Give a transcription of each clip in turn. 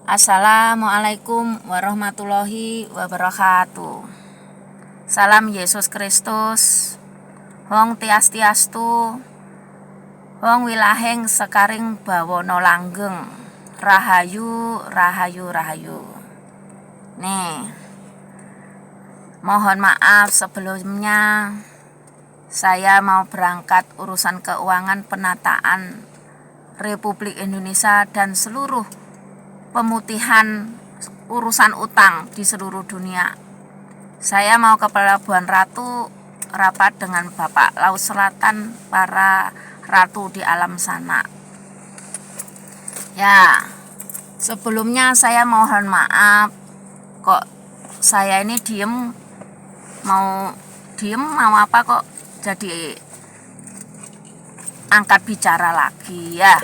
Assalamualaikum warahmatullahi wabarakatuh. Salam Yesus Kristus. Wong tias-tiastu, wong wilahing sekaring bawana langgeng. Rahayu, rahayu, rahayu. Nih, mohon maaf sebelumnya. Saya mau berangkat urusan keuangan penataan Republik Indonesia dan seluruh pemutihan urusan utang di seluruh dunia. Saya mau ke Pelabuhan Ratu rapat dengan Bapak Laut Selatan, para ratu di alam sana. Ya, sebelumnya saya mohon maaf kok saya ini mau apa kok jadi angkat bicara lagi ya.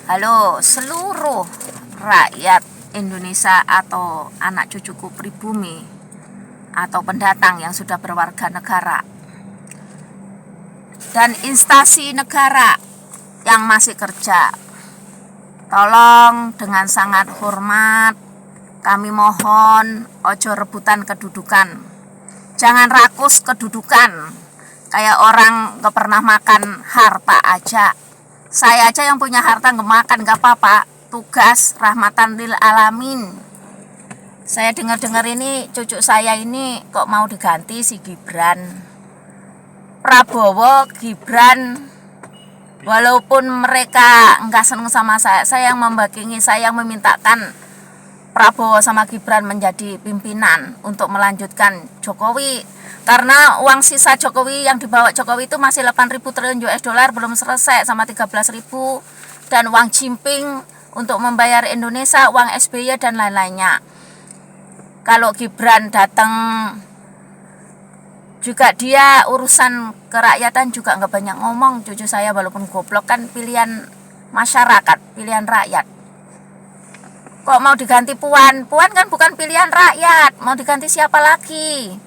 Halo seluruh rakyat Indonesia atau anak cucuku pribumi atau pendatang yang sudah berwarga negara dan instansi negara yang masih kerja. Tolong dengan sangat hormat kami mohon ojo rebutan kedudukan. Jangan rakus kedudukan kayak orang gak pernah makan harta aja. Saya aja yang punya harta nggak makan nggak apa-apa. Tugas rahmatan lil alamin. Saya dengar-dengar ini cucu saya ini kok mau diganti si Gibran. Prabowo, Gibran. Walaupun mereka nggak seneng sama saya yang membakingi, saya yang memintakan Prabowo sama Gibran menjadi pimpinan untuk melanjutkan Jokowi. Karena uang sisa Jokowi yang dibawa Jokowi itu masih 8.000 triliun US dollar belum selesai sama 13.000, dan uang Jinping untuk membayar Indonesia, uang SBY dan lain-lainnya. Kalau Gibran datang juga dia urusan kerakyatan juga nggak banyak ngomong. Cucu saya walaupun goblok kan pilihan masyarakat, pilihan rakyat. Kok mau diganti Puan? Puan kan bukan pilihan rakyat. Mau diganti siapa lagi?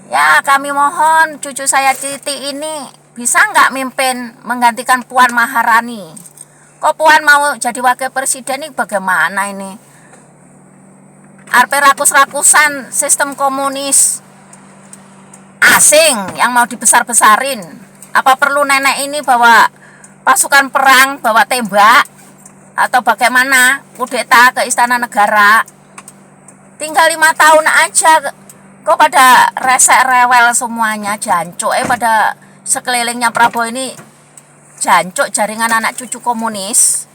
Ya kami mohon cucu saya Titi ini bisa nggak mimpin menggantikan Puan Maharani. Kok Puan mau jadi wakil presiden ini bagaimana ini? Arpe rakus-rakusan sistem komunis asing yang mau dibesar-besarin. Apa perlu nenek ini bawa pasukan perang, bawa tembak? Atau bagaimana kudeta ke istana negara? Tinggal 5 tahun aja kok pada resek rewel semuanya, jancuk pada sekelilingnya Prabowo ini jancuk, jaringan anak cucu komunis.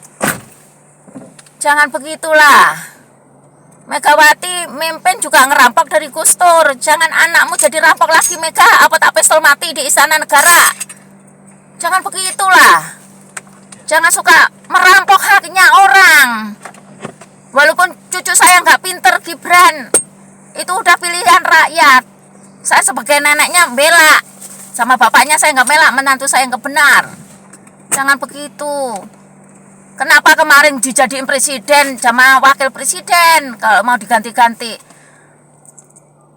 Jangan begitulah. Megawati mimpin juga ngerampok dari Gus Dur. Jangan anakmu jadi rampok lagi Mega, apa tak pistol mati di istana negara. Jangan begitulah. Jangan suka merampok haknya orang. Walaupun cucu saya nggak pinter Gibran, itu udah pilihan rakyat. Saya sebagai neneknya bela, sama bapaknya saya nggak bela, menantu saya nggak benar. Jangan begitu. Kenapa kemarin dijadiin presiden sama wakil presiden kalau mau diganti-ganti?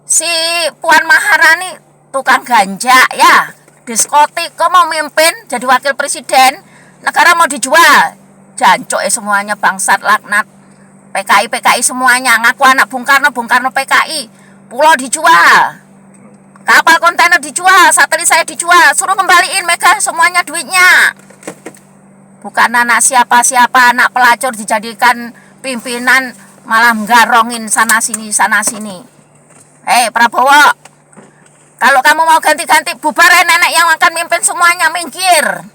Si Puan Maharani tukang ganja ya, diskotik, kok mau mimpin jadi wakil presiden? Negara mau dijual. Jancuk semuanya, bangsat laknat. PKI semuanya ngaku anak Bung Karno PKI. Pulau dijual, kapal kontainer dijual, satelit saya dijual. Suruh kembaliin Mega semuanya duitnya. Bukan anak siapa-siapa, anak pelacur dijadikan pimpinan malah nggarongin sana sini. Hei Prabowo, kalau kamu mau ganti-ganti bubar nenek yang akan mimpin semuanya, minggir.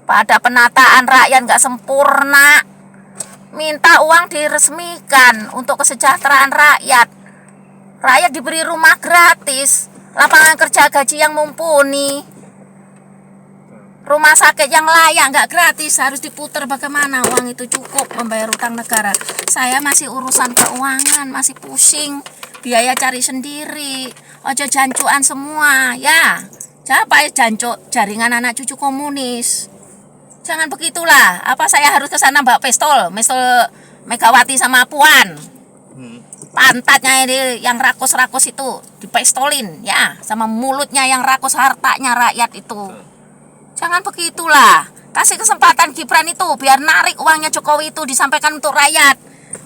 Pada penataan rakyat nggak sempurna. Minta uang diresmikan untuk kesejahteraan rakyat. Rakyat diberi rumah gratis, lapangan kerja gaji yang mumpuni, rumah sakit yang layak nggak gratis, harus diputar. Bagaimana uang itu cukup membayar utang negara? Saya masih urusan keuangan, masih pusing, biaya cari sendiri. Ojo jancuan semua ya. Siapa ya jancuk? Jaringan anak cucu komunis. Jangan begitulah. Apa saya harus ke sana bawa pistol Megawati sama Puan? Pantatnya ini yang rakus-rakus itu dipistolin ya, sama mulutnya yang rakus hartanya rakyat itu. Jangan begitulah. Kasih kesempatan Gibran itu biar narik uangnya Jokowi itu disampaikan untuk rakyat.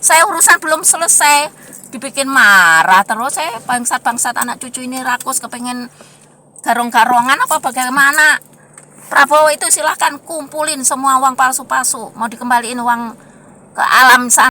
Saya urusan belum selesai dibikin marah terus. Saya bangsat anak cucu ini rakus kepengen garong-garongan apa bagaimana. Prabowo itu silahkan kumpulin semua uang palsu-palsu, mau dikembaliin uang ke alam sana.